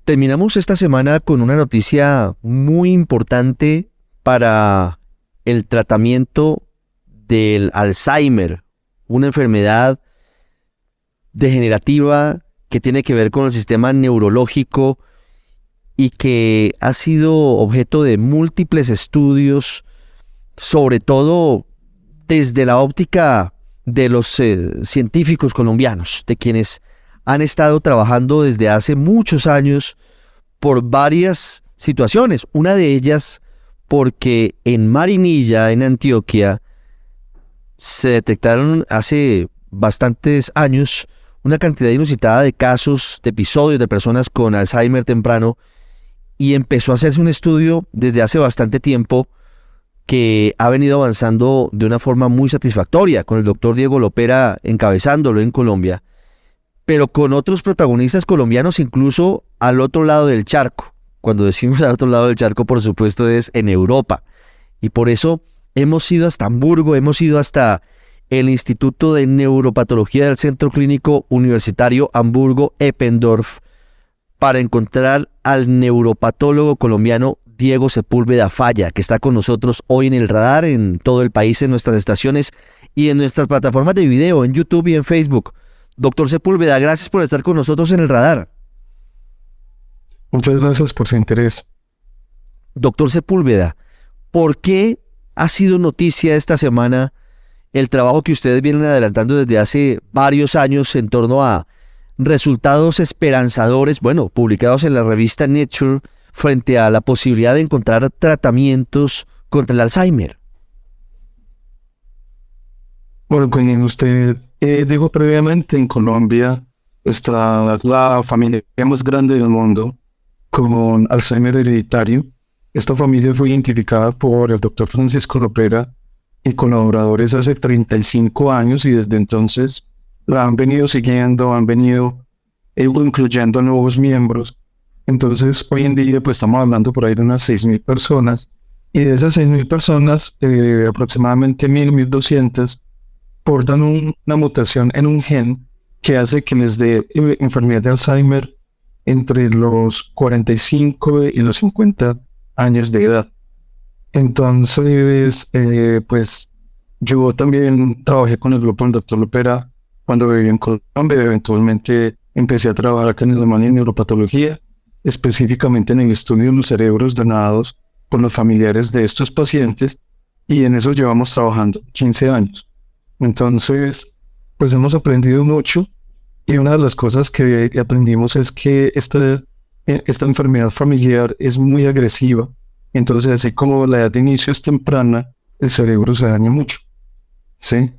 Terminamos esta semana con una noticia muy importante para el tratamiento del Alzheimer, una enfermedad degenerativa que tiene que ver con el sistema neurológico y que ha sido objeto de múltiples estudios, sobre todo desde la óptica de los científicos colombianos, de quienes han estado trabajando desde hace muchos años por varias situaciones. Una de ellas porque en Marinilla, en Antioquia, se detectaron hace bastantes años una cantidad inusitada de casos, de episodios de personas con Alzheimer temprano, y empezó a hacerse un estudio desde hace bastante tiempo que ha venido avanzando de una forma muy satisfactoria, con el doctor Diego Lopera encabezándolo en Colombia, pero con otros protagonistas colombianos incluso al otro lado del charco. Cuando decimos al otro lado del charco, por supuesto, es en Europa. Y por eso hemos ido hasta Hamburgo, hemos ido hasta el Instituto de Neuropatología del Centro Clínico Universitario Hamburgo-Eppendorf para encontrar al neuropatólogo colombiano Diego Sepúlveda Falla, que está con nosotros hoy en el radar, en todo el país, en nuestras estaciones y en nuestras plataformas de video, en YouTube y en Facebook. Doctor Sepúlveda, gracias por estar con nosotros en el radar. Muchas gracias por su interés. Doctor Sepúlveda, ¿por qué ha sido noticia esta semana el trabajo que ustedes vienen adelantando desde hace varios años en torno a resultados esperanzadores, publicados en la revista Nature, frente a la posibilidad de encontrar tratamientos contra el Alzheimer? Bueno, como usted dijo previamente, en Colombia está la familia más grande del mundo con Alzheimer hereditario. Esta familia fue identificada por el doctor Francisco Lopera y colaboradores hace 35 años, y desde entonces la han venido siguiendo, han venido incluyendo nuevos miembros. Entonces, hoy en día pues estamos hablando por ahí de unas 6.000 personas, y de esas 6.000 personas, aproximadamente 1.200 portan una mutación en un gen que hace que les dé enfermedad de Alzheimer entre los 45 y los 50 años de edad. Entonces, pues yo también trabajé con el grupo del doctor Lopera cuando viví en Colombia. Eventualmente empecé a trabajar acá en Alemania en neuropatología, específicamente en el estudio de los cerebros donados por los familiares de estos pacientes, y en eso llevamos trabajando 15 años. Entonces, pues hemos aprendido mucho, y una de las cosas que aprendimos es que esta enfermedad familiar es muy agresiva. Entonces, así como la edad de inicio es temprana, el cerebro se daña mucho, ¿sí?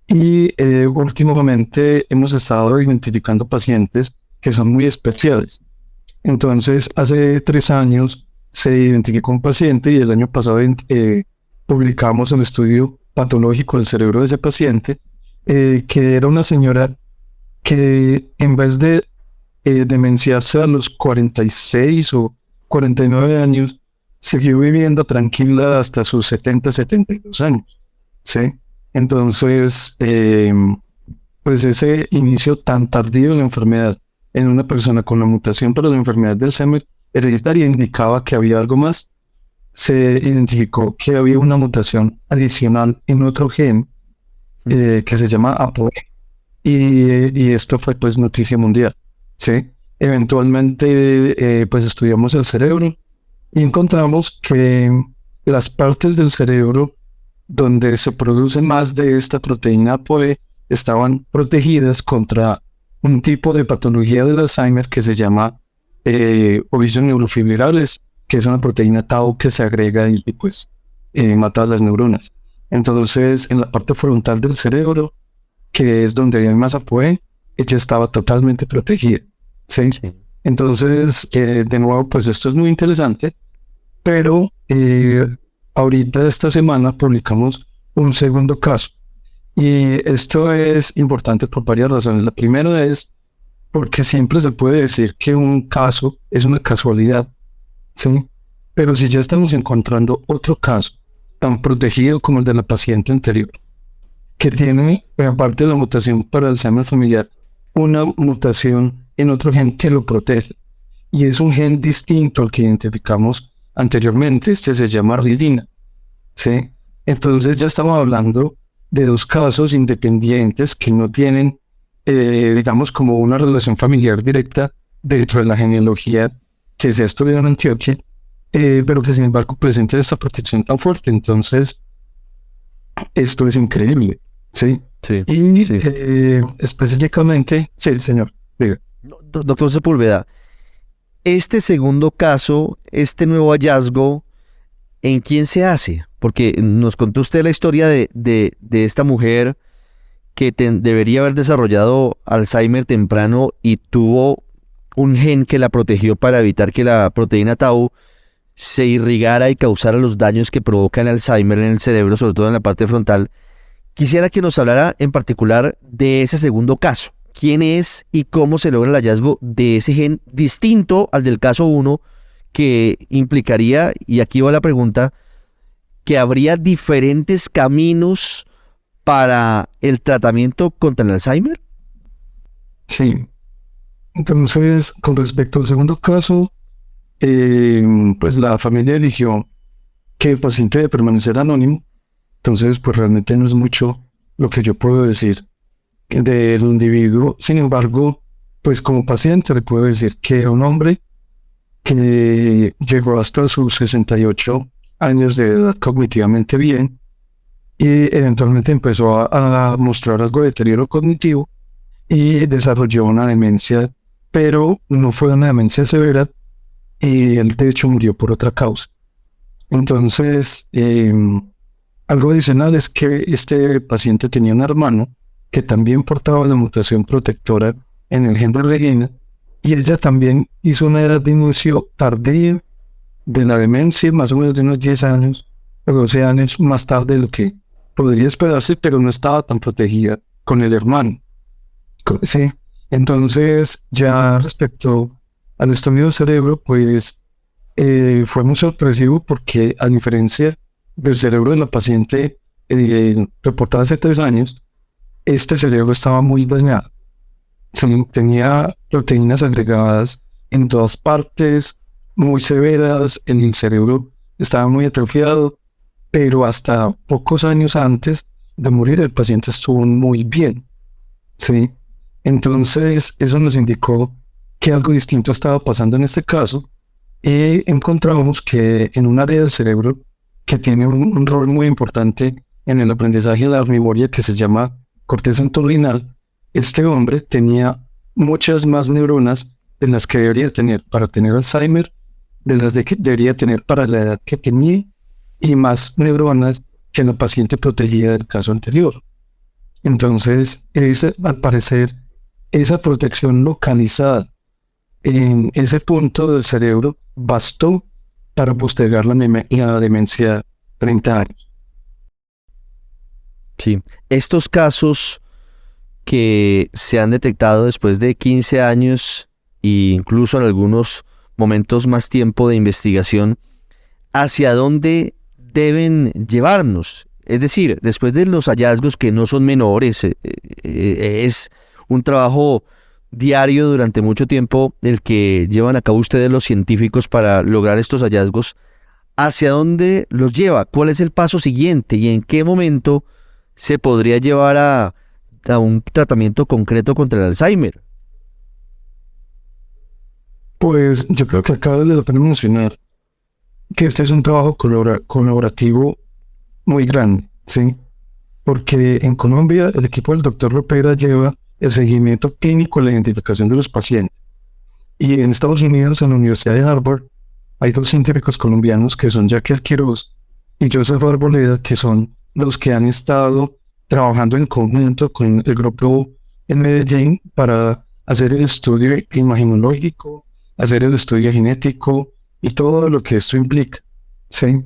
Y últimamente hemos estado identificando pacientes que son muy especiales. Entonces, hace 3 años se identificó un paciente, y el año pasado publicamos el estudio patológico del cerebro de ese paciente, que era una señora que en vez de demenciarse a los 46 o 49 años, siguió viviendo tranquila hasta sus 72 años, ¿sí? Entonces, pues ese inicio tan tardío de la enfermedad en una persona con la mutación para la enfermedad de Alzheimer hereditaria indicaba que había algo más. Se identificó que había una mutación adicional en otro gen que se llama APOE, y esto fue pues noticia mundial, ¿sí? Eventualmente pues estudiamos el cerebro y encontramos que las partes del cerebro donde se produce más de esta proteína APOE estaban protegidas contra un tipo de patología del Alzheimer que se llama ovillos neurofibrilares, que es una proteína tau que se agrega y pues mata a las neuronas. Entonces, en la parte frontal del cerebro, que es donde hay más APOE, ella estaba totalmente protegida, ¿sí? Sí. Entonces, de nuevo, pues esto es muy interesante, pero ahorita esta semana publicamos un segundo caso, y esto es importante por varias razones. La primera es porque siempre se puede decir que un caso es una casualidad, ¿sí? Pero si ya estamos encontrando otro caso tan protegido como el de la paciente anterior, que tiene, aparte de la mutación para el Alzheimer familiar, una mutación en otro gen que lo protege, y es un gen distinto al que identificamos anteriormente. Este se llama rilina, ¿sí? Entonces ya estamos hablando de dos casos independientes que no tienen, digamos, como una relación familiar directa dentro de la genealogía que se ha estudiado en Antioquia, pero que sin embargo presenta esta protección tan fuerte. Entonces, esto es increíble, ¿sí? Sí, Y sí. específicamente, sí, señor, diga. Doctor Sepúlveda, este segundo caso, este nuevo hallazgo, ¿en quién se hace? Porque nos contó usted la historia de esta mujer que debería haber desarrollado Alzheimer temprano y tuvo un gen que la protegió para evitar que la proteína tau se irrigara y causara los daños que provoca el Alzheimer en el cerebro, sobre todo en la parte frontal. Quisiera que nos hablara en particular de ese segundo caso. ¿Quién es y cómo se logra el hallazgo de ese gen distinto al del caso 1 que implicaría, y aquí va la pregunta, que habría diferentes caminos para el tratamiento contra el Alzheimer? Sí, entonces, con respecto al segundo caso, pues la familia eligió que el paciente debe permanecer anónimo. Entonces, pues realmente no es mucho lo que yo puedo decir del individuo. Sin embargo, pues como paciente le puedo decir que era un hombre que llegó hasta sus 68 años de edad cognitivamente bien y eventualmente empezó a mostrar algo de deterioro cognitivo y desarrolló una demencia, pero no fue una demencia severa, y él de hecho murió por otra causa. Entonces, algo adicional es que este paciente tenía un hermano que también portaba la mutación protectora en el gen de Regina, y ella también hizo una edad de inicio tardía de la demencia, más o menos de unos 10 años, o 12 años más tarde de lo que podría esperarse, pero no estaba tan protegida con el hermano. Sí. Entonces, ya respecto al estudio del cerebro, pues fue muy sorpresivo porque, a diferencia del cerebro de la paciente reportada hace 3 años, este cerebro estaba muy dañado. Tenía proteínas agregadas en todas partes, muy severas, el cerebro estaba muy atrofiado, pero hasta pocos años antes de morir el paciente estuvo muy bien, ¿sí? Entonces eso nos indicó que algo distinto estaba pasando en este caso, y encontramos que en un área del cerebro que tiene un rol muy importante en el aprendizaje de la memoria, que se llama corteza entorrinal, este hombre tenía muchas más neuronas de las que debería tener para tener Alzheimer, de las que debería tener para la edad que tenía, y más neuronas que la paciente protegida del caso anterior. Entonces, al parecer, esa protección localizada en ese punto del cerebro bastó para postergar la demencia 30 años. Sí. Estos casos que se han detectado después de 15 años e incluso en algunos momentos más tiempo de investigación, ¿hacia dónde deben llevarnos? Es decir, después de los hallazgos que no son menores, es un trabajo diario durante mucho tiempo el que llevan a cabo ustedes los científicos para lograr estos hallazgos. ¿Hacia dónde los lleva? ¿Cuál es el paso siguiente? ¿Y en qué momento se podría llevar a un tratamiento concreto contra el Alzheimer? Pues yo creo que acá vale la pena mencionar que este es un trabajo colaborativo muy grande, ¿sí? Porque en Colombia el equipo del doctor Lopera lleva el seguimiento clínico y la identificación de los pacientes. Y en Estados Unidos, en la Universidad de Harvard, hay 2 científicos colombianos que son Jackie Quiroz y Joseph Arboleda, que son los que han estado trabajando en conjunto con el grupo en Medellín para hacer el estudio imagenológico, hacer el estudio genético y todo lo que esto implica, ¿sí?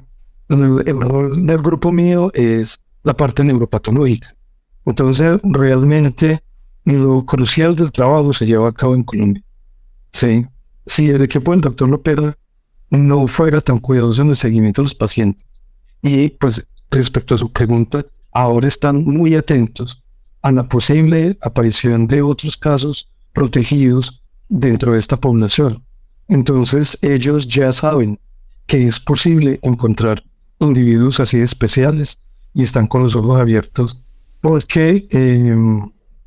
El rol del grupo mío es la parte neuropatológica. Entonces, realmente, lo crucial del trabajo se lleva a cabo en Colombia, ¿sí? Si el equipo del doctor Lopera no fuera tan cuidadoso en el seguimiento de los pacientes, y pues respecto a su pregunta, ahora están muy atentos a la posible aparición de otros casos protegidos dentro de esta población. Entonces ellos ya saben que es posible encontrar individuos así especiales y están con los ojos abiertos porque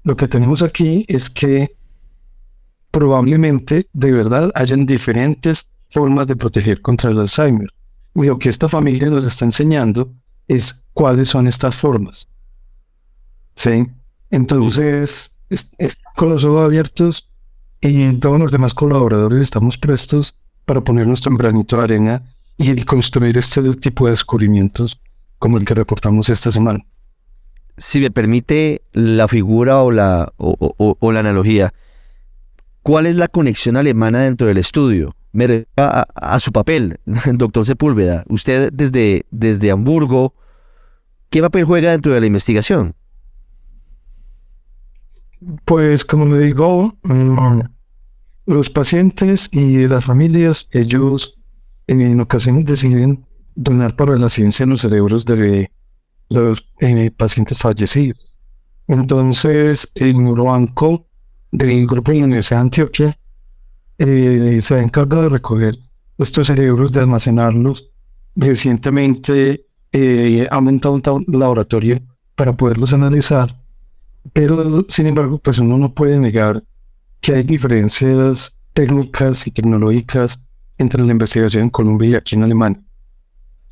lo que tenemos aquí es que probablemente de verdad hayan diferentes formas de proteger contra el Alzheimer. Y lo que esta familia nos está enseñando es cuáles son estas formas. ¿Sí? Entonces, con los ojos abiertos y todos los demás colaboradores estamos prestos para poner nuestro granito de arena y construir este tipo de descubrimientos como el que reportamos esta semana. Si me permite la figura o la analogía, ¿cuál es la conexión alemana dentro del estudio? Me refiero a su papel, doctor Sepúlveda. Usted desde Hamburgo, ¿qué papel juega dentro de la investigación? Pues como le digo, los pacientes y las familias, ellos en ocasiones deciden donar para la ciencia en los cerebros de los pacientes fallecidos. Entonces, el neurobanco del grupo de la Universidad de Antioquia se ha encargado de recoger estos cerebros, de almacenarlos. Recientemente ha montado un laboratorio para poderlos analizar, pero sin embargo, pues uno no puede negar que hay diferencias técnicas y tecnológicas entre la investigación en Colombia y aquí en Alemania.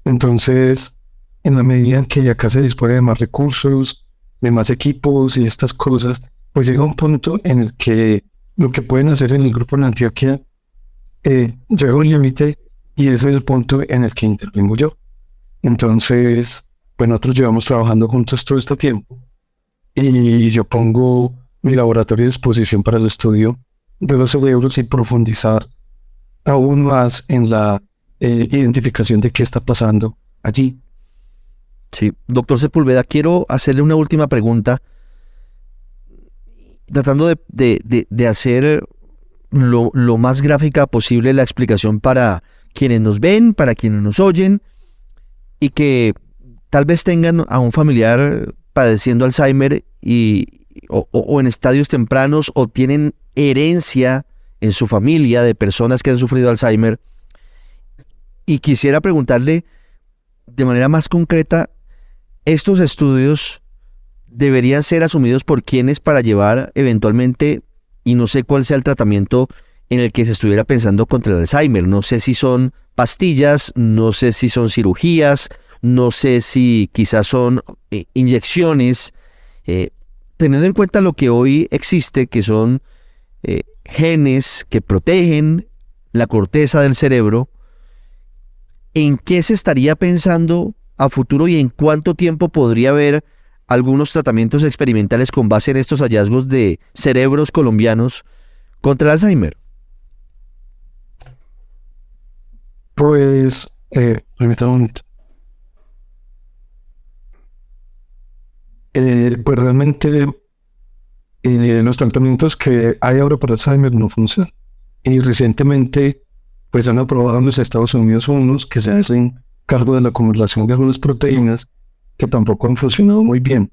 Entonces, en la medida en que acá se dispone de más recursos, de más equipos y estas cosas, pues llega un punto en el que lo que pueden hacer en el grupo en Antioquia llega a un límite y ese es el punto en el que intervengo yo. Entonces, pues nosotros llevamos trabajando juntos todo este tiempo y yo pongo mi laboratorio a disposición para el estudio de los cerebros y profundizar aún más en la identificación de qué está pasando allí. Sí, doctor Sepúlveda, quiero hacerle una última pregunta, tratando de hacer lo más gráfica posible la explicación para quienes nos ven, para quienes nos oyen, y que tal vez tengan a un familiar padeciendo Alzheimer o en estadios tempranos, o tienen herencia en su familia de personas que han sufrido Alzheimer. Y quisiera preguntarle de manera más concreta, ¿estos estudios deberían ser asumidos por quienes para llevar eventualmente, y no sé cuál sea el tratamiento en el que se estuviera pensando contra el Alzheimer? No sé si son pastillas, no sé si son cirugías, no sé si quizás son inyecciones, teniendo en cuenta lo que hoy existe, que son genes que protegen la corteza del cerebro. ¿En qué se estaría pensando a futuro y en cuánto tiempo podría haber algunos tratamientos experimentales con base en estos hallazgos de cerebros colombianos contra el Alzheimer? Pues, permítame un momento. Pues realmente los tratamientos que hay ahora para Alzheimer no funcionan. Y recientemente pues han aprobado en los Estados Unidos unos que se hacen cargo de la acumulación de algunas proteínas que tampoco han funcionado muy bien.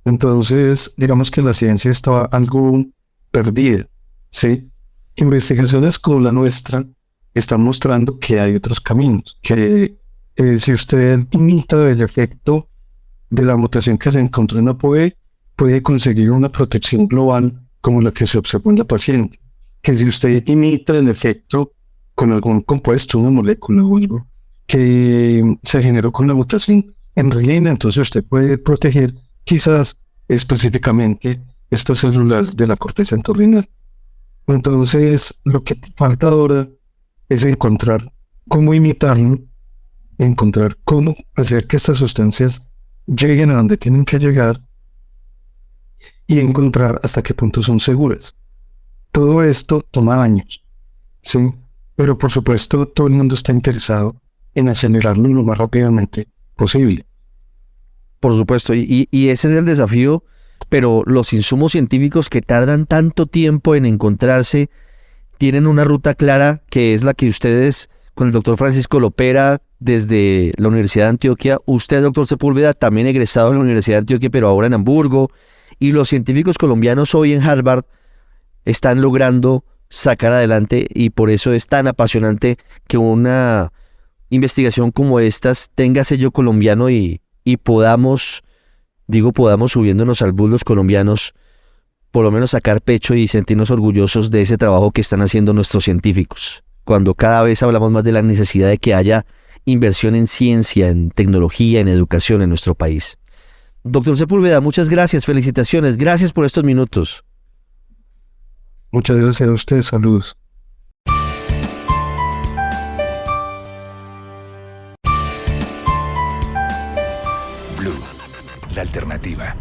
Entonces, digamos que la ciencia estaba algo perdida, ¿sí? Investigaciones como la nuestra están mostrando que hay otros caminos, que si usted imita el efecto de la mutación que se encontró en ApoE, puede conseguir una protección global como la que se observó en la paciente. Que si usted imita el efecto con algún compuesto, una molécula o algo que se generó con la mutación en RNA, entonces usted puede proteger quizás específicamente estas células de la corteza entorrinal. Entonces, lo que falta ahora es encontrar cómo imitarlo, encontrar cómo hacer que estas sustancias lleguen a donde tienen que llegar y encontrar hasta qué punto son seguras. Todo esto toma años, ¿sí? Pero por supuesto todo el mundo está interesado en acelerarlo lo más rápidamente posible. Por supuesto, y ese es el desafío, pero los insumos científicos que tardan tanto tiempo en encontrarse tienen una ruta clara, que es la que ustedes con el doctor Francisco Lopera desde la Universidad de Antioquia, usted, doctor Sepúlveda, también egresado de la Universidad de Antioquia, pero ahora en Hamburgo, y los científicos colombianos hoy en Harvard están logrando sacar adelante, y por eso es tan apasionante que una investigación como estas tenga sello colombiano y podamos, subiéndonos al bus los colombianos, por lo menos sacar pecho y sentirnos orgullosos de ese trabajo que están haciendo nuestros científicos. Cuando cada vez hablamos más de la necesidad de que haya inversión en ciencia, en tecnología, en educación en nuestro país. Doctor Sepúlveda, muchas gracias, felicitaciones, gracias por estos minutos. Muchas gracias a ustedes, saludos. Blue, la alternativa.